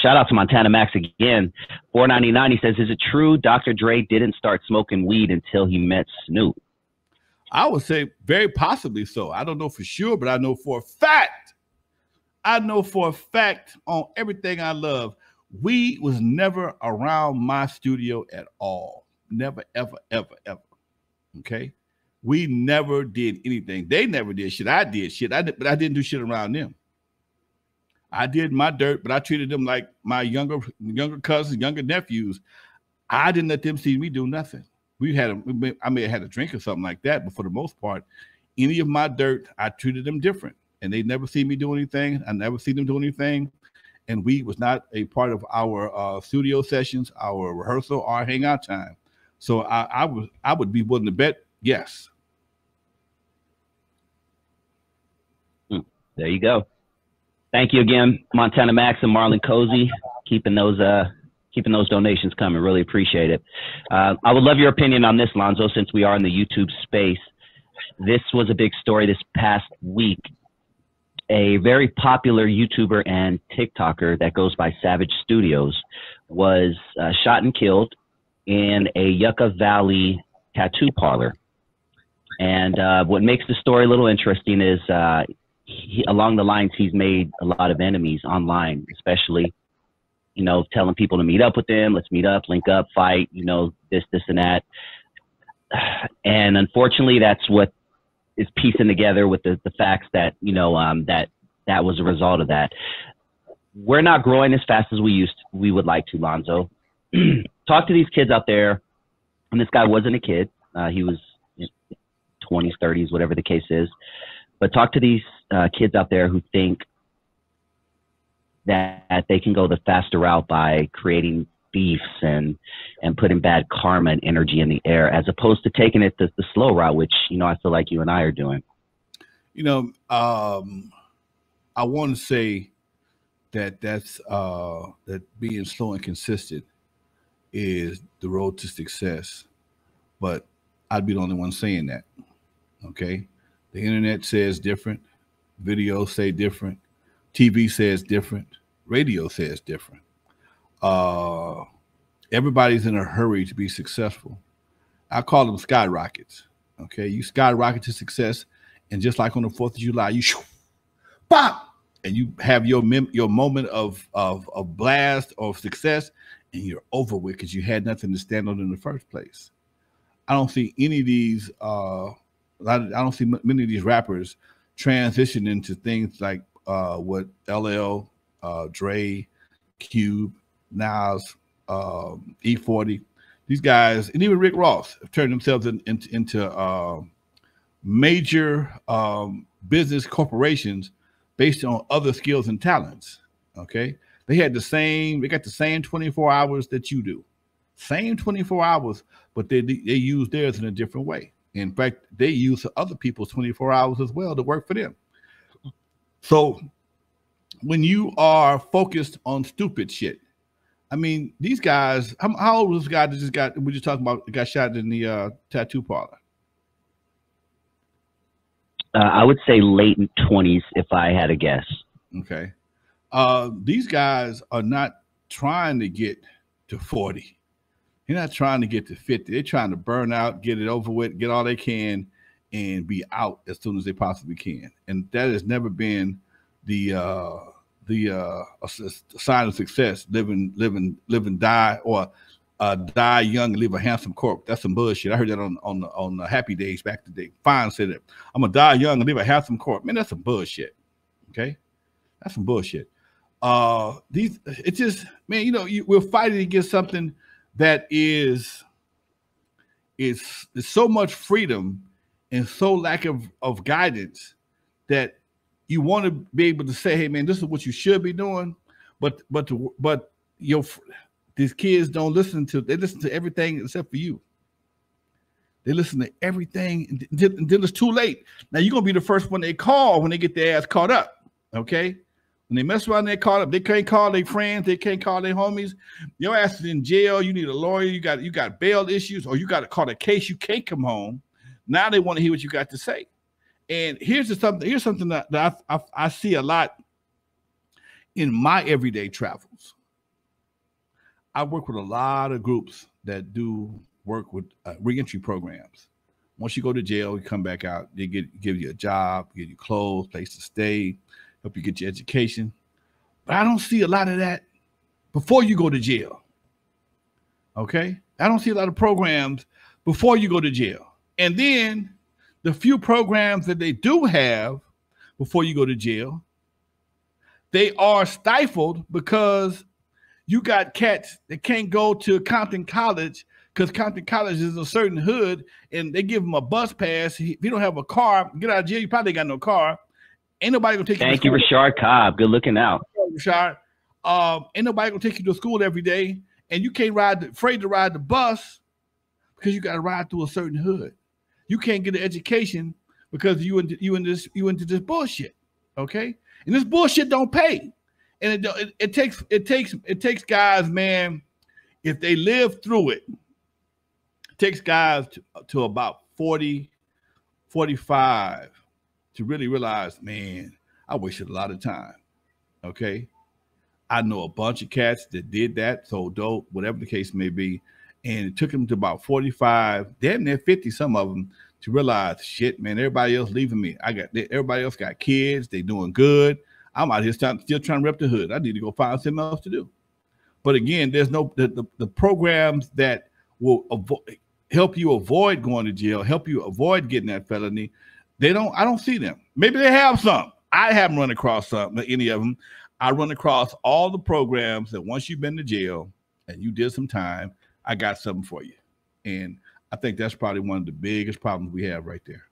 Shout out to Montana Max again. 499. He says, "Is it true Dr. Dre didn't start smoking weed until he met Snoop?" I would say very possibly so. I don't know for sure, but I know for a fact. I know for a fact on everything I love, weed was never around my studio at all. Never, ever, ever, ever. Okay? We never did anything. They never did shit. I did shit. But I didn't do shit around them. I did my dirt, but I treated them like my younger cousins, younger nephews. I didn't let them see me do nothing. I may have had a drink or something like that, but for the most part, any of my dirt, I treated them different. And they never see me do anything. I never see them do anything. And weed was not a part of our studio sessions, our rehearsal, our hangout time. So I would be willing to bet yes. There you go. Thank you again, Montana Max and Marlon Cozy, keeping those donations coming. Really appreciate it. I would love your opinion on this, Lonzo, since we are in the YouTube space. This was a big story this past week. A very popular YouTuber and TikToker that goes by Savage Studios was shot and killed in a Yucca Valley tattoo parlor. And what makes the story a little interesting is along the lines, he's made a lot of enemies online, especially, you know, telling people to meet up with them. Let's meet up, link up, fight, you know, this and that. And unfortunately, that's what is piecing together with the facts that, you know, that was a result of that. We're not growing as fast as we would like to, Lonzo. Talk to these kids out there. And this guy wasn't a kid. He was 20s, 30s, whatever the case is. But talk to these kids out there who think that they can go the faster route by creating beefs and putting bad karma and energy in the air, as opposed to taking it the slow route, which, you know, I feel like you and I are doing. You know, I want to say that being slow and consistent is the road to success, but I'd be the only one saying that. Okay, the internet says different, videos say different, TV says different, radio says different. Everybody's in a hurry to be successful. I call them skyrockets. Okay, you skyrocket to success, and just like on the 4th of July, you pop, and you have your moment of blast or success, and you're over with because you had nothing to stand on in the first place. I don't see any of these. I don't see many of these rappers transition into things like what LL, Dre, Cube, Nas, E40, these guys, and even Rick Ross have turned themselves into major business corporations based on other skills and talents. Okay, they got the same 24 hours that you do, same 24 hours, but they use theirs in a different way. In fact, they use other people's 24 hours as well to work for them. So when you are focused on stupid shit, I mean, these guys, how old was this guy that we just talking about, got shot in the tattoo parlor? I would say late 20s if I had a guess. Okay. These guys are not trying to get to 40. They're not trying to get to 50. They're trying to burn out, get it over with, get all they can, and be out as soon as they possibly can. And that has never been the sign of success. Live, die, or die young and leave a handsome corpse. That's some bullshit. I heard that on the Happy Days back in the day. Fine said it. I'm gonna die young and leave a handsome corpse. Man, that's some bullshit. Okay, that's some bullshit. It's just, man, you know, we're fighting against something that is so much freedom and so lack of guidance that you want to be able to say, hey man, this is what you should be doing, but these kids don't listen to, they listen to everything except for you. They listen to everything until it's too late. Now you're gonna be the first one they call when they get their ass caught up. Okay, when they mess around, they caught up. They can't call their friends. They can't call their homies. Your ass is in jail. You need a lawyer. You got bail issues, or you got to call a case. You can't come home. Now they want to hear what you got to say. And here's something that I see a lot in my everyday travels. I work with a lot of groups that do work with reentry programs. Once you go to jail, you come back out, they give you a job, give you clothes, place to stay, help you get your education. But I don't see a lot of that before you go to jail. Okay? I don't see a lot of programs before you go to jail. And then the few programs that they do have before you go to jail, they are stifled because you got cats that can't go to Compton College because Compton College is a certain hood and they give them a bus pass. If you don't have a car, get out of jail, you probably got no car. Ain't nobody gonna take you to school. Thank you, Rashard Cobb. Good looking out. Rashard. Ain't nobody gonna take you to school every day, and you can't afraid to ride the bus because you gotta ride through a certain hood. You can't get an education because you into this bullshit. Okay? And this bullshit don't pay. And it takes guys, man, if they live through it, it takes guys to about 40, 45 to really realize, man, I wasted a lot of time. Okay. I know a bunch of cats that did that, sold dope, whatever the case may be. And it took them to about 45, damn near 50, some of them, to realize, shit, man, everybody else leaving me. Everybody else got kids, they doing good. I'm out here still trying to rep the hood. I need to go find something else to do. But again, there's no the programs that will help you avoid going to jail, help you avoid getting that felony. I don't see them. Maybe they have some. I haven't run across any of them. I run across all the programs that once you've been to jail and you did some time, I got something for you. And I think that's probably one of the biggest problems we have right there.